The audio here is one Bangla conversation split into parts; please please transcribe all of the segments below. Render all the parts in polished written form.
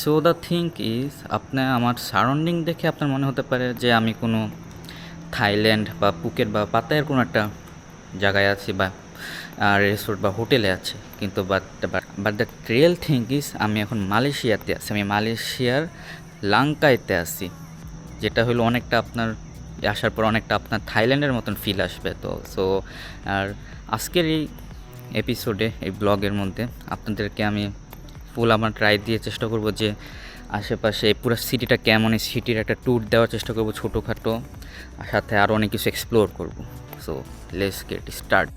সো দ্য থিং ইজ আপনার আমার সারাউন্ডিং দেখে আপনার মনে হতে পারে যে আমি কোনো থাইল্যান্ড বা পুকেট বা পাতায়ার কোনো একটা জায়গায় আছি বা রিসোর্ট বা হোটেলে আছি, কিন্তু but the real thing is আমি এখন মালয়েশিয়াতে আছি। আমি মালয়েশিয়ার লাংকাইতে আছি, যেটা হলো অনেকটা আপনার আসার পর অনেকটা আপনার থাইল্যান্ডের মতন ফিল আসবে। তো সো আর আজকের এই এপিসোডে এই ব্লগের মধ্যে আপনাদেরকে আমি ফুল আমার ট্রাই দিয়ে চেষ্টা করব যে আশেপাশে এই পুরো সিটিটা কেমন, এই সিটির একটা ট্যুর দেওয়ার চেষ্টা করব ছোটোখাটো, আর সাথে আরও অনেক কিছু এক্সপ্লোর করব। So let's get start.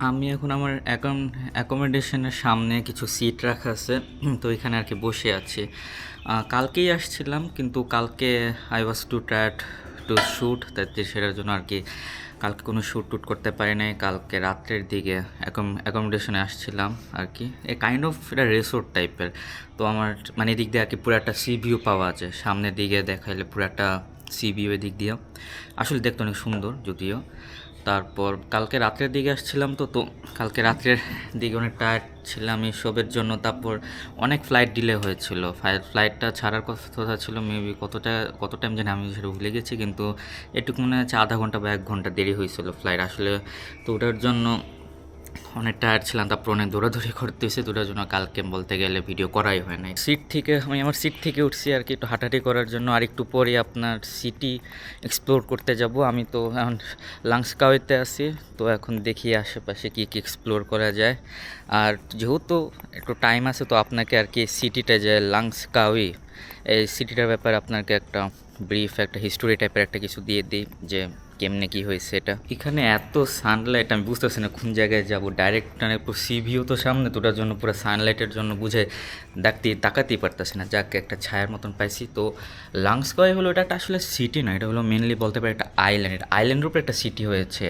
আমি এখন আমার অ্যাকোমোডেশনের সামনে কিছু সিট রাখা আছে, তো এখানে আর কি বসে আছি। কালকেই আসছিলাম, কিন্তু কালকে I was too tired to shoot, তাই সেটার জন্য আর কি কালকে কোনো শ্যুট টুট করতে পারি নাই। কালকে রাত্রের দিকে অ্যাকোমোডেশনে আসছিলাম আর কি, এ কাইন্ড অফ এটা রিসোর্ট টাইপের। তো আমার মানে এদিক দিয়ে আর কি পুরো একটা সি ভিউ পাওয়া যায়, সামনের দিকে দেখাইলে পুরো একটা সি ভিউ এদিক দিয়ে আসলে দেখতে অনেক সুন্দর যদিও। তারপর কালকে রাত্রের দিকে আসছিলাম, তো কালকে রাত্রের দিকে অনেক টায়ার্ড ছিলাম এসবের জন্য। তারপর অনেক ফ্লাইট ডিলে হয়েছিল, ফ্লাইটটা ছাড়ার কথা ছিল মেবি কত টাইম জানি আমি সেটা ভুলে গেছি, কিন্তু এটুকু মনে হচ্ছে আধা ঘন্টা বা 1 ঘন্টা দেরি হয়েছিল ফ্লাইট আসলে। তো ওটার জন্য অনেক টায়ার্ড ছিলাম, তারপর অনেক দৌড়াদৌড়ি করতে হয়েছে, দুটার জন্য কালকে বলতে গেলে ভিডিও করাই হয় নাই। আমি আমার সিট থেকে উঠছি আর কি একটু হাঁটাহাঁটি করার জন্য, আর একটু পরে আপনার সিটি এক্সপ্লোর করতে যাব। আমি তো এখন লাংসকাওয়েতে আছি, তো এখন দেখি আশেপাশে কী কী এক্সপ্লোর করা যায়। আর যেহেতু একটু টাইম আছে, তো আপনাকে আর কি সিটিটা যে লাংসকাওয়ে, এই সিটিটার ব্যাপারে আপনাকে একটা ব্রিফ একটা হিস্টোরি টাইপের একটা কিছু দিয়ে দিই যে কেমনে কি হয়েছে এটা। এখানে এত সানলাইট, আমি বুঝতেছি না কোন জায়গায় যাব। ডাইরেক্ট মানে পুরো সি ভিউ তো সামনে, তোটার জন্য পুরো সানলাইটের জন্য বুঝে তাকাতেই পারতেছি না। যাকে একটা ছায়ার মতন পাইছি। তো লাংসকয় হলো এটা একটা আসলে সিটি না, এটা হলো মেনলি বলতে পারে একটা আইল্যান্ড। আইল্যান্ডের উপরে একটা সিটি হয়েছে।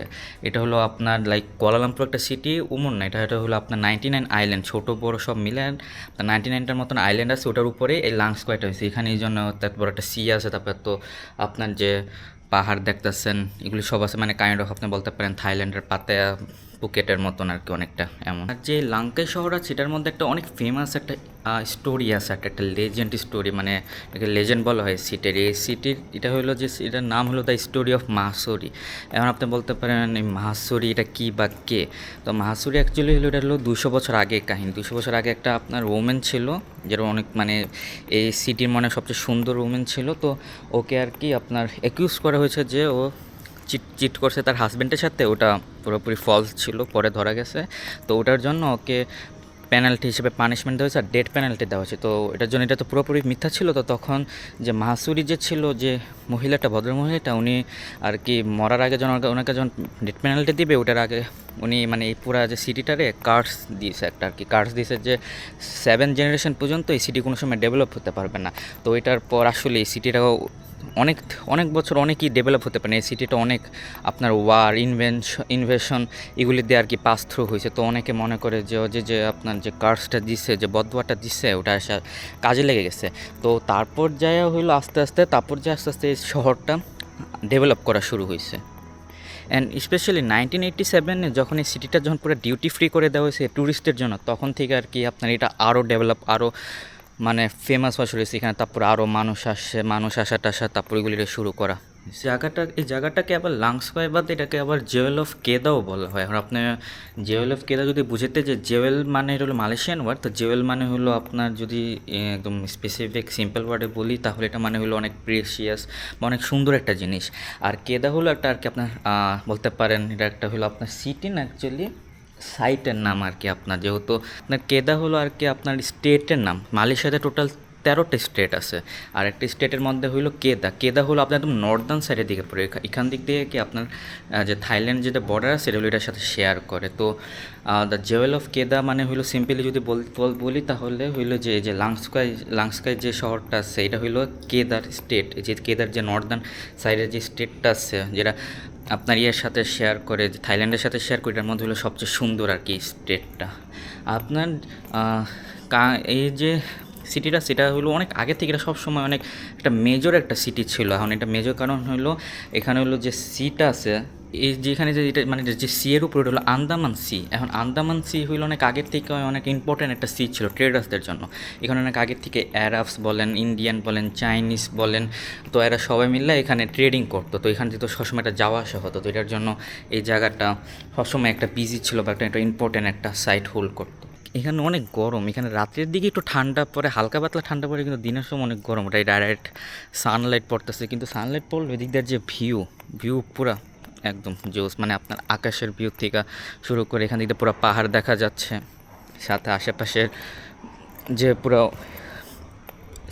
এটা হলো আপনার লাইক কুয়ালালামপুর একটা সিটি উমন না, এটা হলো আপনার 99 আইল্যান্ড, ছোটো বড়ো সব মিলে 99টার মতন আইল্যান্ড আছে, ওটার উপরে এই লাংসকয়টা হয়েছে। এখানে এই জন্য তারপর একটা সি আছে, তারপর তো আপনার যে পাহাড় দেখতেছেন এগুলি সব আছে, মানে কাইন্ড অফ আপনি বলতে পারেন থাইল্যান্ডের পাতায়া পুকেটের মতন আর কি অনেকটা এমন। আর যে লাংকাই শহর আছে এটার মধ্যে একটা অনেক ফেমাস একটা স্টোরি আছে, একটা লেজেন্ড স্টোরি, মানে এটাকে লেজেন্ড বলা হয় সিটির। এই সিটির এটা হলো যে এটার নাম হলো দ্য স্টোরি অফ মাহাসরি। এখন আপনি বলতে পারেন এই মাহাসরি এটা কী বা কে। তো মাহাসরি অ্যাকচুয়ালি হলো এটা হলো 200 বছর আগে কাহিনী। 200 বছর আগে একটা আপনার ওমেন ছিল, যেটা অনেক মানে এই সিটির মনে সবচেয়ে সুন্দর ওমেন ছিল। তো ওকে আর কি আপনার অ্যাকিউজ করা হয়েছে যে ও চিট করছে তার হাজব্যান্ডের সাথে, ওটা পুরোপুরি ফলস ছিল, পরে ধরা গেছে। তো ওটার জন্য ওকে পেনাল্টি হিসেবে পানিশমেন্ট দেওয়া হয়েছে আর ডেথ পেনাল্টি দেওয়া হয়েছে। তো এটার জন্য এটা তো পুরোপুরি মিথ্যা ছিল। তো তখন যে মাহাসুরি যে ছিল, যে মহিলাটা ভদ্রমহিলাটা, উনি আর কি মরার আগে যখন ওনাকে যখন ডেথ পেনাল্টি দিবে ওটার আগে উনি মানে এই পুরা যে সিটিটারে কার্স দিয়েছে একটা আর কি, কার্স দিয়েছে যে 7 জেনারেশন পর্যন্ত এই সিটি কোনো সময় ডেভেলপ হতে পারবে না। তো এটার পর আসলে এই সিটিটাও অনেক অনেক বছর অনেকই ডেভেলপ হতে পারে। এই সিটিটা অনেক আপনার ওয়ার ইনভেশন এগুলি দিয়ে আর কি পাস থ্রু হয়েছে। তো অনেকে মনে করে যে যে আপনার যে কার্সটা দিচ্ছে, যে বদওয়াটা দিচ্ছে, ওটা আসা কাজে লেগে গেছে। তো তারপর যায় হইলো আস্তে আস্তে এই শহরটা ডেভেলপ করা শুরু হয়েছে। অ্যান্ড স্পেশালি 1987-এ যখন এই সিটিটা যখন পুরো ডিউটি ফ্রি করে দেওয়া হয়েছে ট্যুরিস্টদের জন্য, তখন থেকে আর কি আপনার এটা আরও ডেভেলপ, আরও মানে ফেমাস হওয়া শুরু হয়েছে। এখানে তারপরে আরও মানুষ আসা টাসা, তারপর এগুলি শুরু করা এই জায়গাটাকে আবার লাংসকয় বাদ এটাকে আবার জেওয়েল অফ কেদাও বলা হয়। এখন আপনি জেওয়েল অফ কেদা যদি বুঝতে, যে জেওয়েল মানে হলো মালয়েশিয়ান ওয়ার্ড, তো জেওয়েল মানে হলো আপনার যদি একদম স্পেসিফিক সিম্পল ওয়ার্ডে বলি তাহলে এটা মানে হলো অনেক প্রেশিয়াস বা অনেক সুন্দর একটা জিনিস। আর কেদা হলো একটা আর কি আপনার বলতে পারেন এটা একটা হলো আপনার সিটি না, অ্যাকচুয়ালি সাইটের নাম আর কি। আপনার যেহেতু আপনার কেদা হলো আর কি আপনার স্টেটের নাম। মালয়েশিয়াতে টোটাল 13টা স্টেট আছে, আর একটা স্টেটের মধ্যে হইলো কেদা হলো আপনার একদম নর্দার্ন সাইডের দিকে পড়ে। এখান দিক দিয়ে কি আপনার যে থাইল্যান্ড যেটা বর্ডার আছে এটা এটার সাথে শেয়ার করে। তো দ্য জেওয়েল অফ কেদা মানে হইলো সিম্পলি যদি বলি তাহলে হইলো যে লাংস্কাই যে শহরটা আছে এটা হইলো কেদার স্টেট, যে কেদার যে নর্দার্ন সাইডের যে স্টেটটা আছে যেটা আপনার ইয়ের সাথে শেয়ার করে, যে থাইল্যান্ডের সাথে শেয়ার করে, এটার মধ্যে হলো সবচেয়ে সুন্দর আর কি স্টেটটা। আপনার এই যে সিটিটা সেটা হলো অনেক আগে থেকে, এটা সবসময় অনেক একটা মেজর একটা সিটি ছিল। এখন এটা মেজর কারণ হলো এখানে হলো যে সিটা আছে, এই যেখানে যে এটা মানে যে সি এর উপরে, ওটা হলো আন্দামান সি। এখন আন্দামান সি হইলো অনেক আগের থেকে অনেক ইম্পর্ট্যান্ট একটা সি ছিল ট্রেডার্সদের জন্য। এখানে অনেক আগের থেকে অ্যারাবস বলেন, ইন্ডিয়ান বলেন, চাইনিজ বলেন, তো এরা সবাই মিলে এখানে ট্রেডিং করতো। তো এখান থেকে তো সবসময় একটা যাওয়া আসা হতো, তো এটার জন্য এই জায়গাটা সবসময় একটা বিজি ছিল বা একটা ইম্পর্ট্যান্ট একটা সাইট হোল্ড করতো। এখানে অনেক গরম, এখানে রাতের দিকে একটু ঠান্ডা পড়ে, হালকা পাতলা ঠান্ডা পড়ে, কিন্তু দিনের সময় অনেক গরম, ওটাই ডাইরেক্ট সানলাইট পড়তেছে। কিন্তু সানলাইট পড়লে এদিক দিয়ে যে ভিউ পুরা একদম জোস, মানে আপনার আকাশের ভিউ থেকে শুরু করে এখান থেকে পুরো পাহাড় দেখা যাচ্ছে, সাথে আশেপাশের যে পুরো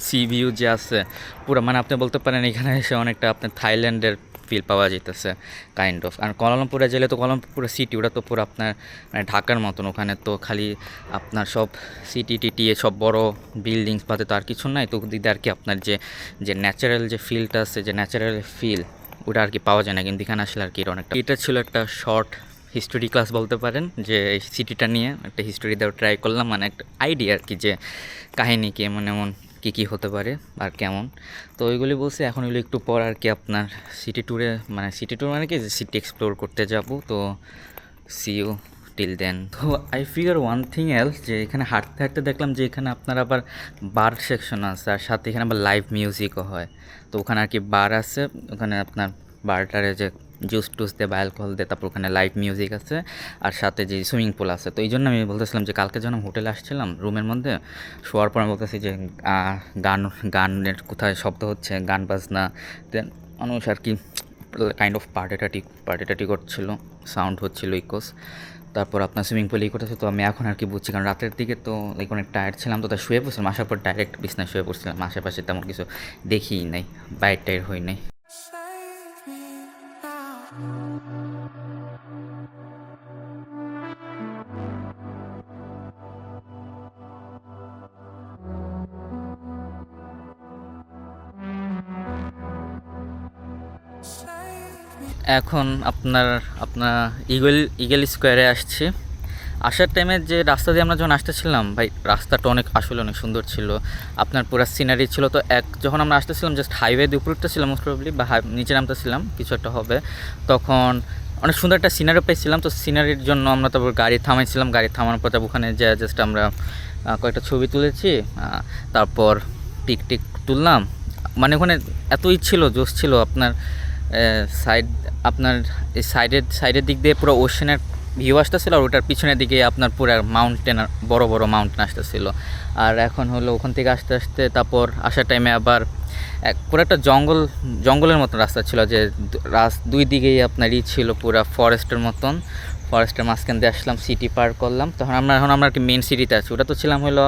সি ভিউ যে আছে পুরো, মানে আপনি বলতে পারেন এখানে এসে অনেকটা আপনার থাইল্যান্ডের ফিল পাওয়া যেতেছে কাইন্ড অফ। আর কুয়ালালামপুরে গেলে তো কুয়ালালামপুর সিটি, ওটা তো পুরো আপনার মানে ঢাকার মতন, ওখানে তো খালি আপনার সব সিটি টিটি সব বড় বিল্ডিংস বাদে তো আর কিছু নাই। তো দিদি আর কি আপনার যে যে ন্যাচারাল যে ফিলটা আছে, যে ন্যাচারাল ফিল, ওটা আর কি পাওয়া যায় না। কিন্তু এখানে আসলে আর কি অনেকটা, এটা ছিল একটা শর্ট হিস্টোরি ক্লাস বলতে পারেন, যে এই সিটিটা নিয়ে একটা হিস্টোরি দেওয়ার ট্রাই করলাম, মানে একটা আইডিয়া আর কি, যে কাহিনী কি এমন এমন কী হতে পারে আর কেমন। তো ওইগুলি বলছি। এখন হইলো একটু পর আর কি আপনার সিটি ট্যুরে, মানে সিটি ট্যুর মানে কি, যে সিটি এক্সপ্লোর করতে যাব। তো সি ইউ টিল দেন। তো I figure one thing else, যে এখানে হাঁটতে হাঁটতে দেখলাম যে এখানে আপনার আবার বার সেকশন আছে, আর সাথে এখানে আবার লাইভ মিউজিকও হয়। তো ওখানে আর কি বার আছে, ওখানে আপনার বারটারে যে জুস টুস দিয়ে বা অ্যালকোহল দিয়ে, তারপর ওখানে লাইভ মিউজিক আছে, আর সাথে যে সুইমিং পুল আছে। তো এই জন্য আমি বলতেছিলাম যে কালকে যখন হোটেলে আসছিলাম রুমের মধ্যে শোয়ার পর আমি বলতেছি যে গানের কোথায় শব্দ হচ্ছে, গান বাজনা, দেন মানুষ আর কি কাইন্ড অফ পার্টি করছিল, সাউন্ড হচ্ছিল ইকোস। তারপর আপনার সুইমিং পুল করতেছে। তো আমি এখন আর কি বুঝছি, কারণ রাতের দিকে তো অনেক টায়ার্ড ছিলাম, তো তাই শুয়ে পড়ছিলাম, আসার পর ডাইরেক্ট বিছনায় শুয়ে পড়ছিলাম, আশেপাশে তেমন কিছু দেখিই নাই, বাইর টাইর হই নাই। এখন আপনার আপনার ইগল স্কোয়ারে আসছি। আসার টাইমে যে রাস্তা দিয়ে আমরা যখন আসতেছিলাম, ভাই রাস্তাটা আসলে অনেক সুন্দর ছিল, আপনার পুরো সিনারি ছিল। তো যখন আমরা আসতেছিলাম জাস্ট হাইওয়ে দিয়ে উপরে উঠতেছিলাম মোস্ট প্রবলি, বা নিচে নামতেছিলাম কিছু একটা হবে, তখন অনেক সুন্দর একটা সিনারি পেয়েছিলাম। তো সিনারির জন্য আমরা তারপর গাড়ি থামাইছিলাম, গাড়ি থামানোর পর ওখানে যে জাস্ট আমরা কয়েকটা ছবি তুলেছি, তারপর টিক তুললাম। মানে ওখানে এতই ছিল, জোশ ছিল আপনার সাইড, আপনার এই সাইডের দিক দিয়ে পুরো ওশেনের ভিউ আসতেছিল, আর ওটার পিছনের দিকে আপনার পুরো মাউন্টেন, বড় মাউন্টেন আসতেছিল। আর এখন হলো ওখান থেকে আস্তে আস্তে তারপর আসার টাইমে আবার পুরো একটা জঙ্গলের মতন রাস্তা ছিল, যে দুই দিকেই আপনার ছিল পুরো ফরেস্টের মতন, ফরেস্টের মাঝখান দিয়ে আসলাম, সিটি পার করলাম। তখন আমরা আর কি মেন সিটিতে আছি। ওটা তো ছিলাম হলো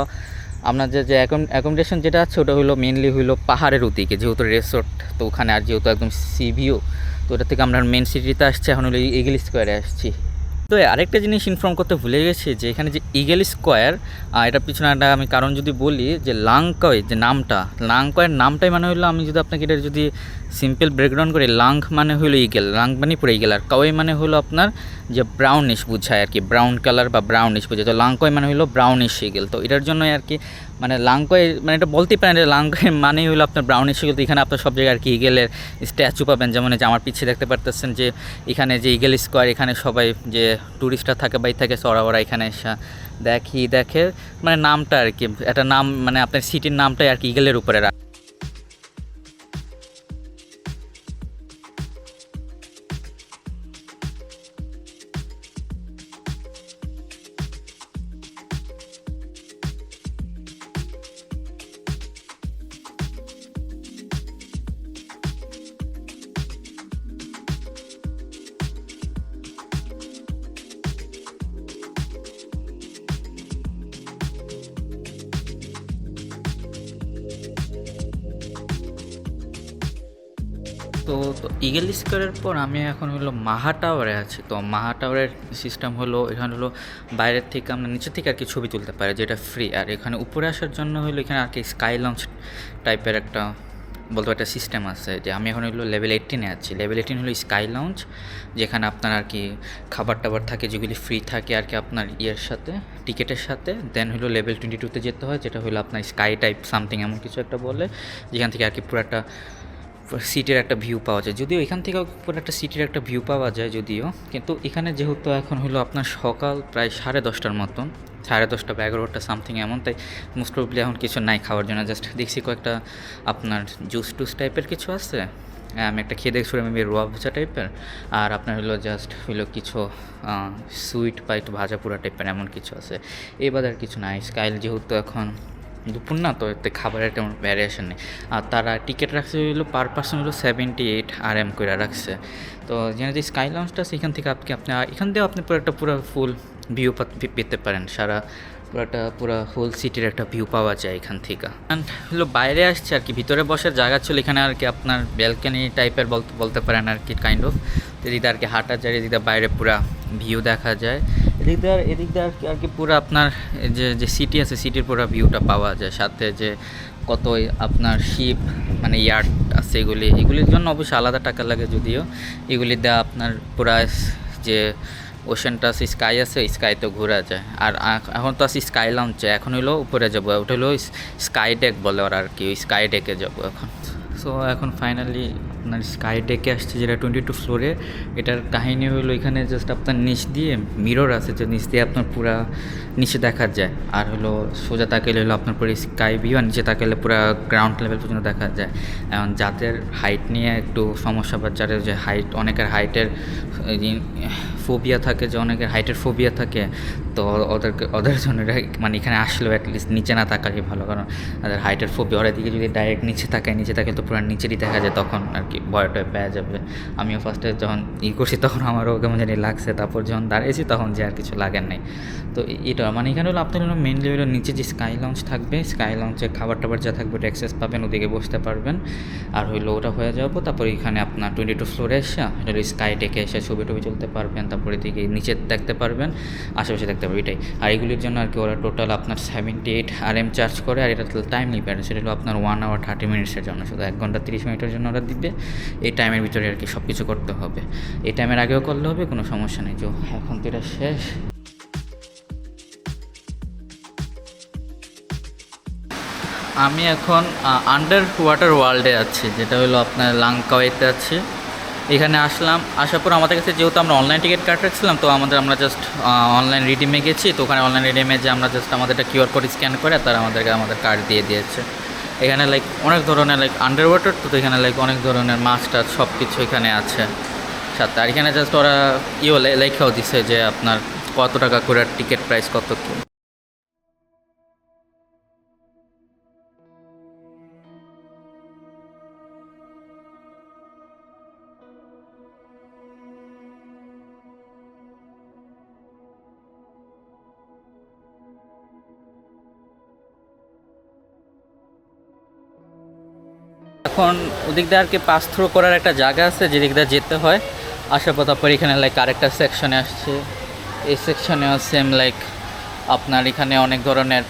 আপনার যে অ্যাকোমোডেশন যেটা আছে, ওটা হলো মেনলি হলো পাহাড়ের ওদিকে, যেহেতু রিসোর্ট, তো ওখানে আর যেহেতু একদম সি ভিউ, তো ওটা থেকে আমরা মেন সিটিতে আসছি, এখন হলো ইগল স্কোয়ারে আসছি। তো আরেকটা জিনিস ইনফর্ম করতে ভুলে গেছি, যে এখানে যে ইগল স্কোয়ার, এটার পিছনে একটা আমি কারণ যদি বলি, যে লাংকয় যে লাংকয়ের নামটাই মানে হলো, আমি যদি আপনাকে এটা যদি সিম্পল ব্রেকডাউন করি, লাং মানে হলো ইগল, লাং মানে পুরো ইগল, আর কয় মানে হলো আপনার যে ব্রাউনিশ বুঝায় আর কি, ব্রাউন কালার বা ব্রাউনিশ বোঝায়। তো লাংকয় মানে হলো ব্রাউনিশ ইগল। তো এটার জন্যই আর কি মানে লাংকয়, মানে এটা বলতেই পারেন যে লাংকয় মানেই হলো আপনার ব্রাউনিশ ইগল। তো এখানে আপনার সব জায়গায় আর কি ইগলের স্ট্যাচু পাবেন, যেমন যে আমার পিছিয়ে দেখতে পারতেছেন যে এখানে যে ইগল স্কোয়ার, এখানে সবাই যে ট্যুরিস্টরা থাকে থাকে ওরা এখানে এসে দেখে, মানে নামটা আর কি একটা নাম, মানে আপনার সিটির নামটাই আর কি ইগলের উপরে রাখা। তো ইগল স্কোয়ারের পর আমি এখন হলো মাহা টাওয়ারে আছি। তো মাহা টাওয়ারের সিস্টেম হলো, এখানে হলো বাইরের থেকে আমরা নিচের থেকে আর কি ছবি তুলতে পারি, যেটা ফ্রি। আর এখানে উপরে আসার জন্য হলো এখানে আর কি স্কাই লঞ্চ টাইপের একটা বলতে একটা সিস্টেম আছে যে আমি এখন হলো লেভেল 18-এ আছি। লেভেল 18 হলো স্কাই লাউঞ্জ, যেখানে আপনার আর কি খাবার টাবার থাকে যেগুলি ফ্রি থাকে আর কি আপনার ইয়ের সাথে, টিকেটের সাথে। দেন হলো লেভেল 22-তে যেতে হয়, যেটা হলো আপনার স্কাই টাইপ সামথিং এমন কিছু একটা বলে, যেখান থেকে আর কি পুরো একটা সিটির একটা ভিউ পাওয়া যায়। যদিও এখান থেকেও পুরো একটা সিটির একটা ভিউ পাওয়া যায় যদিও, কিন্তু এখানে যেহেতু এখন হলো আপনার সকাল প্রায় 10:30টার মতন, 10:30 বা 11টা সামথিং এমন, তাই মোস্ট প্রবলি এখন কিছু নাই খাওয়ার জন্য। জাস্ট দেখছি কয়েকটা আপনার জুস টুস টাইপের কিছু আছে, আমি একটা খেয়ে দেখছি মেবি রোয়া ভাজা টাইপের, আর আপনার হলো জাস্ট হলো কিছু সুইট বা একটু ভাজা পোড়া টাইপের এমন কিছু আছে। এই বাদে আর কিছু নাই। স্কাইল যেহেতু এখন দুপুর না, তো এতে খাবারের তেমন ভ্যারিয়েশন নেই। আর তারা টিকিট রাখছে হলো পার পার্সন হলো 78 RM করে রাখছে। তো যেখানে যে স্কাই লঞ্চটা আছে এখান থেকে আপনি এখান দিয়েও আপনি পুরো একটা পুরো ফুল ভিউ পেতে পারেন, সারা পুরো হোল সিটির একটা ভিউ পাওয়া যায় এখান থেকে। অ্যান্ড হলো বাইরে আসছে আর কি, ভিতরে বসার জায়গা ছিল এখানে আর কি আপনার ব্যালকনি টাইপের বলতে পারেন আর কি, কাইন্ড অফ। এদিকে আর কি হাঁটা যায়, এদিকে বাইরে পুরা ভিউ দেখা যায়। এদিক দিয়ে আর কি পুরো আপনার যে সিটি আছে সিটির পুরো ভিউটা পাওয়া যায়, সাথে যে কত আপনার শিপ মানে ইয়ার্ড আছে এগুলির জন্য অবশ্যই আলাদা টাকা লাগে যদিও। এগুলি দেওয়া আপনার পুরা যে ওশানটা আছে, স্কাই আছে, স্কাইতে ঘোরা যায়। আর এখন তো আছে স্কাই লাউঞ্জে, এখন হলো উপরে যাবো, ওটা হলো স্কাই ডেক বলে ওরা আর কি, ওই স্কাই ডেকে যাবো এখন। সো এখন ফাইনালি আপনার স্কাই ডেকে আসছে, যেটা 22 ফ্লোরে। এটার কাহিনী হলো এখানে জাস্ট আপনার নিচ দিয়ে মিরর আছে, যে নিচ দিয়ে আপনার পুরা নিচে দেখা যায়। আর হলো সোজা তাকালে হলো আপনার পুরো স্কাই ভিউ, আর নিচে তাকালে পুরো গ্রাউন্ড লেভেল পর্যন্ত দেখা যায়। এখন যাদের হাইট নিয়ে একটু সমস্যা, বা যাদের যে হাইট, অনেকের হাইটের ফোবিয়া থাকে, যে অনেকের হাইটের ফোবিয়া থাকে, তো ওদের জন্য মানে এখানে আসলেও অ্যাটলিস্ট নিচে না তাকালেই ভালো, কারণ তাদের হাইটের ফোবিয়া। ওরা দিকে যদি ডাইরেক্ট নিচে তাকায় তো পুরো নিচেরই দেখা যায়, তখন আর কি ভয়টা পেয়ে যাবে। আমিও ফার্স্টে যখন করছি তখন আমারও কেমন জানি লাগছে, তারপর যখন দাঁড়িয়েছি তখন যে আর কিছু লাগেন নাই। তো এটা মানে এখানে হলো আপনার হলো মেনলি হলো নিচে যে স্কাই লঞ্চ থাকবে, স্কাই লঞ্চে খাবার টাবার যা থাকবে ওটা অ্যাক্সেস পাবেন, ওদিকে বসতে পারবেন। আর হইলো ওটা হয়ে যাবো, তারপর এখানে আপনার 22 ফ্লোরে এসে হলো স্কাই ডেকে এসে ছবি টবি চলতে পারবেন, তারপরে দিকে নিচে দেখতে পারবেন, আশেপাশে দেখতে পারবেন, এটাই। আর এগুলির জন্য আর কি ওরা টোটাল আপনার 78 RM চার্জ করে। আর এটা টাইম লিমিট, সেটা হলো আপনার 1 hour 30 minutes জন্য, শুধু 1 ঘন্টা 30 মিনিটের জন্য ওরা দিবে। এই টাইমের ভিতরে আর কি সব কিছু করতে হবে, এই টাইমের আগেও করলে হবে, কোনো সমস্যা নেই। তো এখন তো এটা শেষ। আমি এখন আন্ডার ওয়াটার ওয়ার্ল্ডে আছি, যেটা হলো আপনার লাংকাওয়েতে আছি। এখানে আসার পর আমাদের কাছে যেহেতু আমরা অনলাইন টিকিট কাট রাখছিলাম, তো আমরা জাস্ট অনলাইন রিডিমে গেছি। তো ওখানে অনলাইন রিডিমে যে আমরা জাস্ট আমাদের একটা QR কোড স্ক্যান করে তারা আমাদের কার্ড দিয়ে দিয়েছে। এখানে লাইক অনেক ধরনের লাইক আন্ডার ওয়াটার, তো এখানে লাইক অনেক ধরনের মাছ টাছ সব কিছু এখানে আছে সাথে। আর এখানে জাস্ট ওরা লেখাও দিছে যে আপনার কত টাকা করে টিকিট প্রাইস কত কী। এখন ওদিক দিয়ে আর কি পাস থ্রু করার একটা জায়গা আছে, যেদিক দিয়ে যেতে হয়। আসার পর তারপর এখানে লাইক আরেকটা সেকশনে আসছে, এই সেকশনেও সেম লাইক আপনার এখানে অনেক ধরনের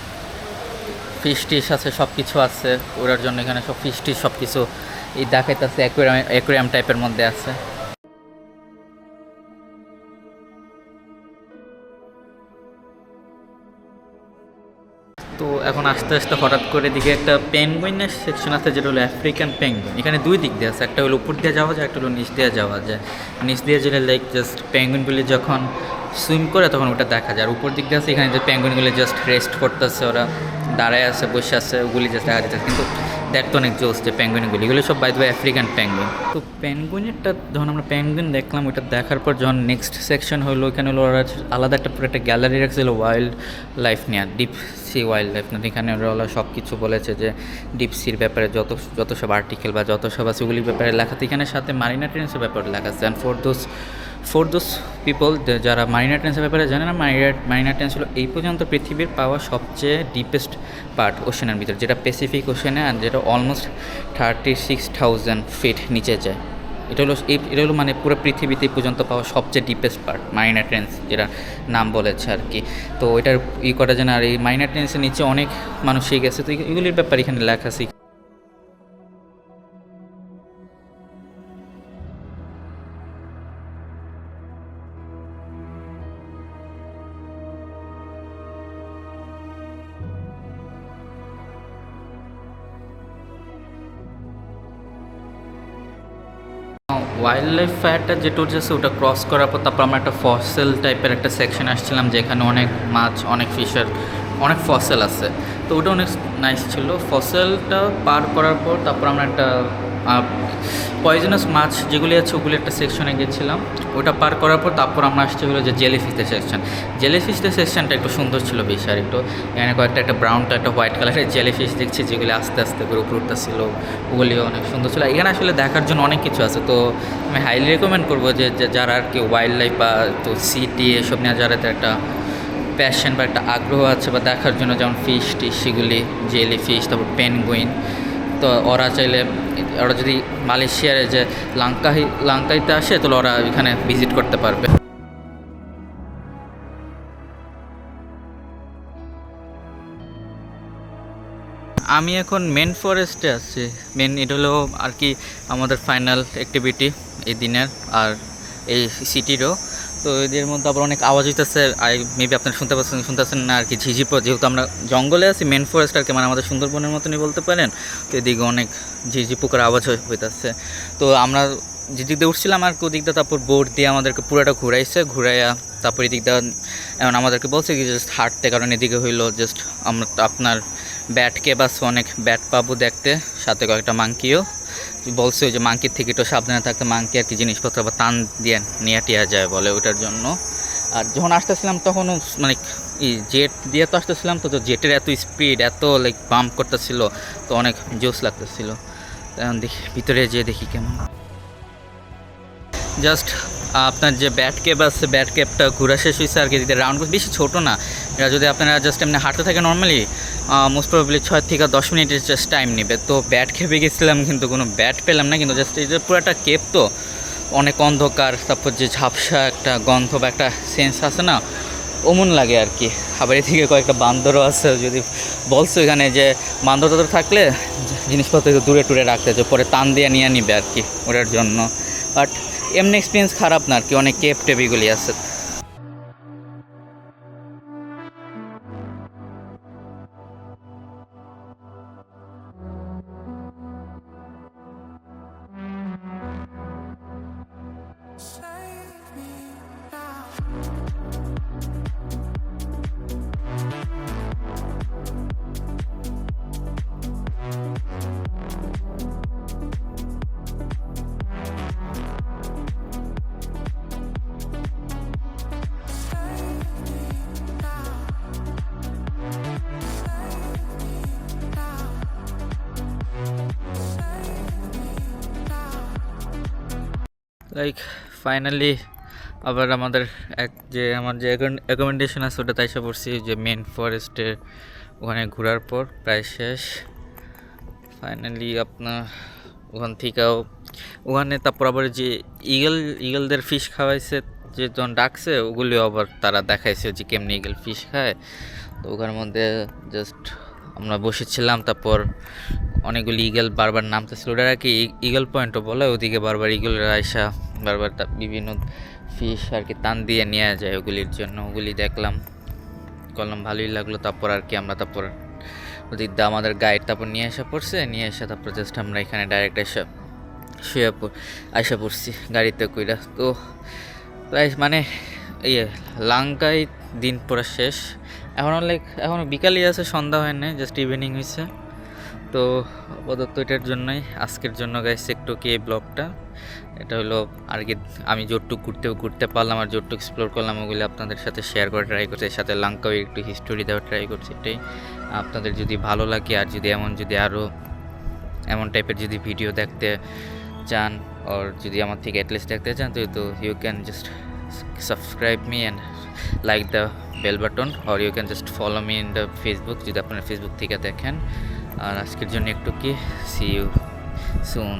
ফিশ টিশ আছে, সব কিছু আছে ওরার জন্য। এখানে সব ফিশ টিশ সব কিছু এই দেখাইতেছে, অ্যাকুয়ারিয়াম টাইপের মধ্যে আছে। তো এখন আস্তে আস্তে হঠাৎ করে দিকে একটা পেঙ্গুইনের সেকশন আছে, যেটা হলো আফ্রিকান পেঙ্গুইন। এখানে দুই দিক দিয়ে আছে, একটা হলো উপর দিয়ে যাওয়া যায়, একটা হলো নিচ দিয়ে যাওয়া যায়। নিচ দিয়ে গেলে লাইক জাস্ট পেঙ্গুইনগুলি যখন সুইম করে তখন ওটা দেখা যায়। আর উপর দিক দিয়ে আছে এখানে যে পেঙ্গুইনগুলি জাস্ট রেস্ট করতেছে, ওরা দাঁড়ায় আছে, বসে আছে, ওগুলি জাস্ট দেখা যাচ্ছে। কিন্তু দেখতো অনেক জোস যে পেঙ্গুইনগুলি, এগুলো সব by the way African penguin. তো পেঙ্গুইনেরটা যখন আমরা পেঙ্গুইন দেখলাম, ওটা দেখার পর যখন নেক্সট সেকশন হলো, এখানে হলো ওরা আলাদা একটা পুরো একটা গ্যালারি রাখছিল ওয়াইল্ড লাইফ নিয়ে, ডিপ সি ওয়াইল্ড লাইফ না। এখানে ওরা সব কিছু বলেছে যে ডিপ সির ব্যাপারে যত সব আর্টিকেল বা যত সব আছে ওগুলির ব্যাপারে লেখা। এখানে সাথে মারিনা ট্রেন্সের ব্যাপারে লেখা আছে। অ্যান্ড ফর দোজ পিপল যারা মারিনা ট্রেন্সের ব্যাপারে জানে না, মারিনা ট্রেন্স হলো এই পর্যন্ত পৃথিবীর পাওয়া সবচেয়ে ডিপেস্ট পার্ট ওশেনের ভিতরে, যেটা প্যাসিফিক ওশেনে, আর যেটা অলমোস্ট 36,000 ফিট নিচে যায়। এটা হলো মানে পুরো পৃথিবীতে পর্যন্ত পাওয়া সবচেয়ে ডিপেস্ট পার্ট মারিনা ট্রেন্স, যেটা নাম বলেছে আর কি। তো এটার করা যায় না। আর এই মারিনা ট্রেন্সের নিচে অনেক মানুষই গেছে, তো এগুলির ব্যাপারে এখানে লেখা আছে। ওয়াইল্ড লাইফ ফায়ারটা যেটা হচ্ছে ওটা ক্রস করার পর তারপর আমরা একটা ফসেল টাইপের একটা সেকশন আসছিলাম, যেখানে অনেক মাছ, অনেক ফিশের, অনেক ফসেল আছে। তো ওটা অনেক নাইস ছিল। ফসেলটা পার করার পর তারপর আমরা একটা পয়জনাস মাছ যেগুলি আছে ওগুলি একটা সেকশনে গেছিলাম। ওটা পার করার পর তারপর আমরা আসছি হলো যে জেলিফিশদের সেকশন। জেলিফিশদের সেকশনটা একটু সুন্দর ছিল বেশি, আর একটু এখানে কয়েকটা একটা ব্রাউন তো একটা হোয়াইট কালারের জেলিফিশ দেখছি যেগুলি আস্তে আস্তে করে উপরে উঠতেছিল, ওগুলিও অনেক সুন্দর ছিল। এখানে আসলে দেখার জন্য অনেক কিছু আছে। তো আমি হাইলি রেকমেন্ড করবো যে যারা আর কি ওয়াইল্ড লাইফ বা তো সিটি এসব নিয়ে যারা একটা প্যাশন বা একটা আগ্রহ আছে বা দেখার জন্য, যেমন ফিশ টিশ সেগুলি, জেলি ফিশ, তারপর পেনগুইন, তো ওরা চাইলে ওরা যদি মালয়েশিয়ার যে লাঙ্কাইতে আসে তাহলে ওরা এখানে ভিজিট করতে পারবে। আমি এখন মেন ফরেস্টে আছি। এটা হলো আর কি আমাদের ফাইনাল অ্যাক্টিভিটি এই দিনের আর এই সিটিরও। তো এদের মধ্যে আবার অনেক আওয়াজ হইতেছে, মেবি আপনারা শুনতেছেন না আর কি, ঝিঝিপ, যেহেতু আমরা জঙ্গলে আছি, মেন ফরেস্ট আর কি, মানে আমাদের সুন্দরবনের মতনই বলতে পারেন। তো এদিকে অনেক ঝিঝি পোকার আওয়াজ হইতেছে। তো আমরা যেদিক দিয়ে উঠছিলাম আর কি ওদিক দিয়ে, তারপর বোট দিয়ে আমাদেরকে পুরোটা ঘুরাইয়া তারপর এদিক দিয়ে এমন আমাদেরকে বলছে কি জাস্ট হাঁটতে, কারণ এদিকে হইলো জাস্ট আমরা আপনার ব্যাট কেবাস, অনেক ব্যাট পাবো দেখতে, সাথে কয়েকটা মাংকিও বলছে যে মাংকির থেকে একটু সাবধানে থাকতে, মাংকি আর কি জিনিসপত্র আবার টান দিয়ে নিয়ে টিয়া যায় বলে, ওটার জন্য। আর যখন আসতেছিলাম তখনও মানে জেট দিয়ে তো আসতেছিলাম, তো জেটের এত স্পিড, এত লাইক বাম্প করতেছিল, তো অনেক জোস লাগতেছিল। এখন দেখি ভিতরে যেয়ে দেখি কেমন। জাস্ট আপনার যে ব্যাট ক্যাব আছে, ব্যাট ক্যাবটা ঘোরা শেষ হয়েছে আর কি, রাউন্ড বেশি ছোটো না। এটা যদি আপনারা জাস্ট এমনি হাঁটতে থাকে নর্মালি মোস্ট প্রবাবলি 6 থেকে 10 মিনিটের জাস্ট টাইম নেবে। তো ব্যাট খেপে গেছিলাম কিন্তু কোনো ব্যাট পেলাম না, কিন্তু জাস্ট এই যে পুরো একটা কেপ, তো অনেক অন্ধকার, তারপর যে ঝাপসা একটা গন্ধ বা একটা সেন্স আছে না, অমন লাগে আর কি। আবার এদিকে কয়েকটা বান্দরও আছে, যদি বলছো এখানে যে বান্দর টান্দর থাকলে জিনিসপত্র একটু দূরে টুরে রাখতে, যে পরে টান দিয়ে নিয়ে নিবে আর কি, ওটার জন্য। বাট এমনি এক্সপিরিয়েন্স খারাপ না আর কি, অনেক কেপ টেবিগুলি আছে। লাইক ফাইনালি আবার আমাদের আমার যে অ্যাকোমোডেশন আছে ওটাতে এসে পড়ছি, যে মেন ফরেস্টের ওখানে ঘোরার পর প্রায় শেষ ফাইনালি। আপনার ওখান থেকেও ওখানে তারপর আবার যে ইগলদের ফিশ খাওয়াইছে, যে যখন ডাকছে ওগুলিও আবার তারা দেখাইছে যে কেমনি ইগল ফিশ খায়। তো ওখানের মধ্যে জাস্ট আমরা বসেছিলাম, তারপর অনেকগুলি ইগল বারবার নামতেছিল, ওটা আর কি ইগল পয়েন্টও বলে, ওদিকে বারবার ইগলরা আইসা বারবার বিভিন্ন ফিশ আর কি টান দিয়ে নিয়ে যায় ওগুলির জন্য। ওগুলি দেখলাম, করলাম, ভালোই লাগলো। তারপর আর কি আমরা তারপর ওদিক দিয়ে আমাদের গাইড তারপর নিয়ে এসে তারপর জাস্ট আমরা এখানে ডাইরেক্ট আইসা পড়ছি গাড়িতে কইরা। তো প্রায় মানে লাঙ্কায় দিন পুরো শেষ, এখনও বিকালই আছে, সন্ধ্যা হয় না, জাস্ট ইভিনিং হয়েছে। তো আপাতত এটার জন্যই আজকের জন্য গাইস একটু কি এই ব্লগটা, এটা হলো আর কি আমি যতটুকু ঘুরতে পারলাম আর যতটুকু এক্সপ্লোর করলাম ওগুলি আপনাদের সাথে শেয়ার করে ট্রাই করছি, এর সাথে লঙ্কাও একটু হিস্টোরি দেওয়ার ট্রাই করছি। এটাই আপনাদের যদি ভালো লাগে, আর যদি আরও এমন টাইপের যদি ভিডিও দেখতে চান, আর যদি আমার থেকে অ্যাটলিস্ট দেখতে চান, তো you can just subscribe me and like the bell button, or you can just follow me in the Facebook যদি আপনারা ফেসবুক থেকে দেখেন। আর আজকের জন্য একটু কি, সি ইউ সুন।